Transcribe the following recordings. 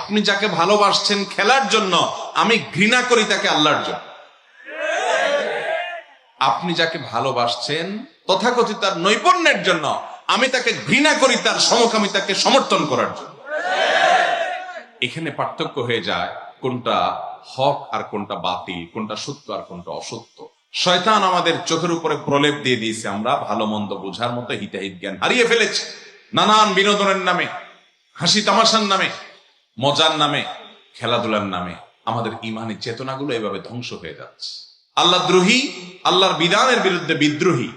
আপনি যাকে ভালোবাসছেন খেলার জন্য, আমি ঘৃণা করি তাকে আল্লাহর জন্য। আপনি যাকে ভালোবাসছেন তথাকথিত তার নৈপুণ্যের জন্য, আমি তাকে ঘৃণা করি তার সমকামিতাকে সমর্থন করার জন্য। এখানে পার্থক্য হয়ে যায় কোনটা হক আর কোনটা বাতিল, কোনটা সত্য আর কোনটা অসত্য। শয়তান আমাদের চোখের উপরে প্রলেপ দিয়ে দিয়েছে, আমরা ভালো মন্দ বোঝার মতো হিতাহিত জ্ঞান হারিয়ে ফেলেছি। নানান বিনোদনের নামে, হাসি তামাশার নামে, মজার নামে, খেলাধুলার নামে আমাদের ইমানি চেতনাগুলো এভাবে ধ্বংস হয়ে যাচ্ছে। আল্লাহ দ্রোহী, আল্লাহর বিধানের বিরুদ্ধে বিদ্রোহী,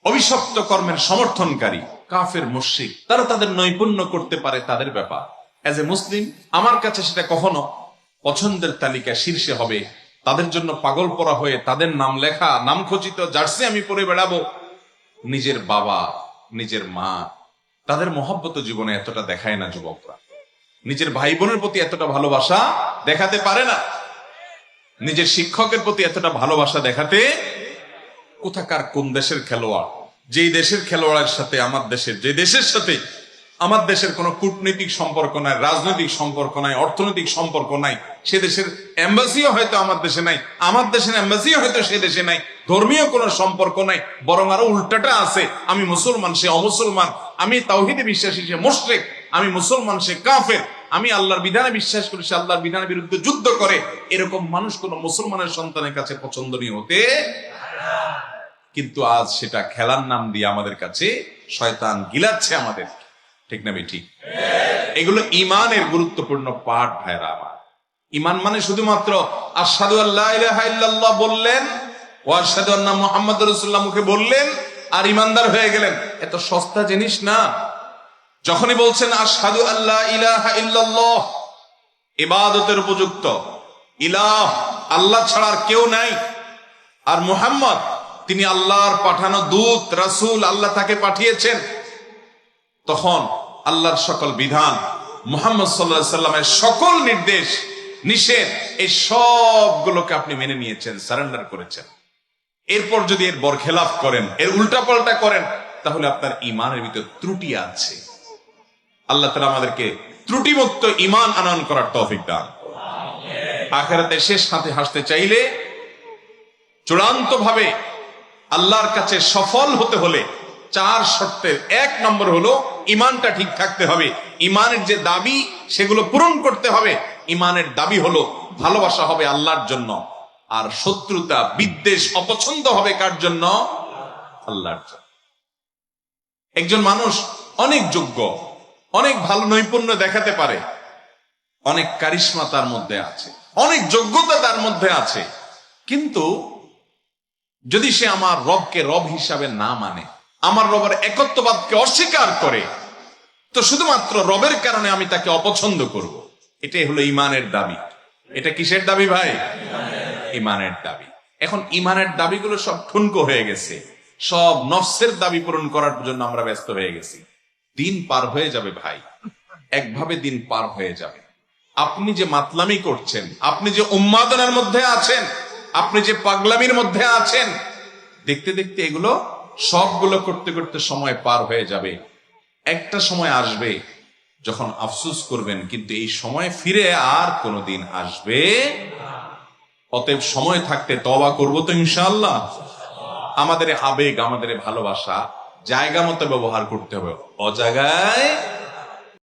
অভিশপ্ত কর্মের সমর্থনকারী, কাফের মুশরিক, তারা তাদের নৈপুণ্য করতে পারে তাদের ব্যাপার। এজ এ মুসলিম আমার কাছে সেটা কখনো পছন্দের তালিকা শীর্ষে হবে। তাদের জন্য পাগল পরা হয়ে তাদের নাম লেখা, নাম খচিত জার্সি আমি পরে বেড়াবো। নিজের বাবা, নিজের মা, তাদের মহব্বত জীবনে এতটা দেখায় না যুবকরা। নিজের ভাই বোনের প্রতি এতটা ভালোবাসা দেখাতে পারে না, নিজের শিক্ষকের প্রতি এতটা ভালোবাসা দেখাতে। কোথাকার কোন দেশের খেলোয়াড়, যেই দেশের খেলোয়াড়ের সাথে আমার দেশের, যে দেশের সাথে আমার দেশের কোনো কূটনৈতিক সম্পর্ক নাই, রাজনৈতিক সম্পর্ক নাই, অর্থনৈতিক সম্পর্ক নাই, সে দেশের এম্বাসিও হয়তো আমার দেশে নাই, আমার দেশের এম্বাসিও হয়তো সে দেশে নাই, ধর্মীয় কোনো সম্পর্ক নাই, বরং আরো উল্টাটা আছে। আমি মুসলমান, সে অমুসলমান, আমি তাওহীদে বিশ্বাসী, সে মুশরিক, আমি মুসলমান, সে কাফের, আমি আল্লাহর বিধানে বিশ্বাস করি, সে আল্লাহর বিধানের বিরুদ্ধে যুদ্ধ করে। এরকম মানুষ কোন মুসলমানের সন্তানের কাছে পছন্দনীয় হতে। কিন্তু আজ সেটা খেলার নাম দিয়ে আমাদের কাছে শয়তান গিলাচ্ছে আমাদের, ঠিক না ঠিক? এগুলো ইমানের গুরুত্বপূর্ণ পাঠ ভাইরা আমার। ইমান মানে শুধুমাত্র আশহাদু আল্লা ইলাহা ইল্লাল্লাহ বললেন, ওয়া আশহাদু আন্না মুহাম্মাদুর রাসূলুল্লাহ মুখে বললেন আর ইমানদার হয়ে গেলেন, এত সস্তা জিনিস না। যখনই বলছেন আশহাদু আল্লা ইলাহা ইল্লাল্লাহ, ইবাদতের উপযুক্ত ইলাহ আল্লাহ ছাড়া আর কেউ নাই, আর মুহাম্মদ তিনি আল্লাহর পাঠানো দূত, রাসূল, আল্লাহ তাকে পাঠিয়েছেন, তখন আল্লাহর সকল বিধান, মুহাম্মদ সাল্লাল্লাহু আলাইহি সাল্লামের সকল নির্দেশ নিষেধ, এই সবগুলোকে আপনি মেনে নিয়েছেন, সারেন্ডার করেছেন। এরপর যদি এর বরখেলাফ করেন, এর উল্টাপাল্টা করেন, তাহলে আপনার ইমানের ভিতর ত্রুটি আছে। আল্লাহ তাআলা আমাদেরকে ত্রুটিমুক্ত ইমান আনয়ন করার তৌফিক দান। আখিরাতে শেষ হাতে হাসতে চাইলে, চূড়ান্ত ভাবে আল্লাহর কাছে সফল হতে হলে 4 শর্তের 1 নম্বর হলো ইমানটা ঠিক থাকতে হবে। ইমানের যে দাবি সেগুলো পূরণ করতে হবে। ইমানের দাবি হলো ভালোবাসা হবে আল্লাহর জন্য, আর শত্রুতা, বিদ্বেষ, অপছন্দ হবে কার জন্য? আল্লাহর জন্য। একজন মানুষ অনেক যোগ্য, অনেক ভালো নৈপুণ্য দেখাতে পারে, অনেক কারিশমা তার মধ্যে আছে, অনেক যোগ্যতা তার মধ্যে আছে, কিন্তু যদি সে আমার রবকে রব হিসাবে না মানে, আমার রবের একত্ববাদকে অস্বীকার করে, তো শুধুমাত্র রবের কারণে আমি তাকে অপছন্দ করব। এটাই হলো ইমানের দাবি। এটা কিসের দাবি ভাই? ইমানের দাবি। এখন ইমানের দাবিগুলো সব ঠুনকো হয়ে গেছে, সব নফসের দাবি পূরণ করার জন্য আমরা ব্যস্ত হয়ে গেছি। দিন পার হয়ে যাবে ভাই, একভাবে দিন পার হয়ে যাবে। আপনি যে মাতলামি করছেন, আপনি যে উন্মাদনার মধ্যে আছেন, আপনি যে পাগলামির মধ্যে আছেন, দেখতে দেখতে এগুলো সবগুলো করতে করতে সময় পার হয়ে যাবে। একটা সময় আসবে যখন আফসোস করবেন, কিন্তু এই সময় ফিরে আর কোনোদিন আসবে। অতএব সময় থাকতে তওবা করব তো ইনশাআল্লাহ। আমাদের আবেগ, আমাদের ভালোবাসা জায়গা মতো ব্যবহার করতে হবে, অজায়গায়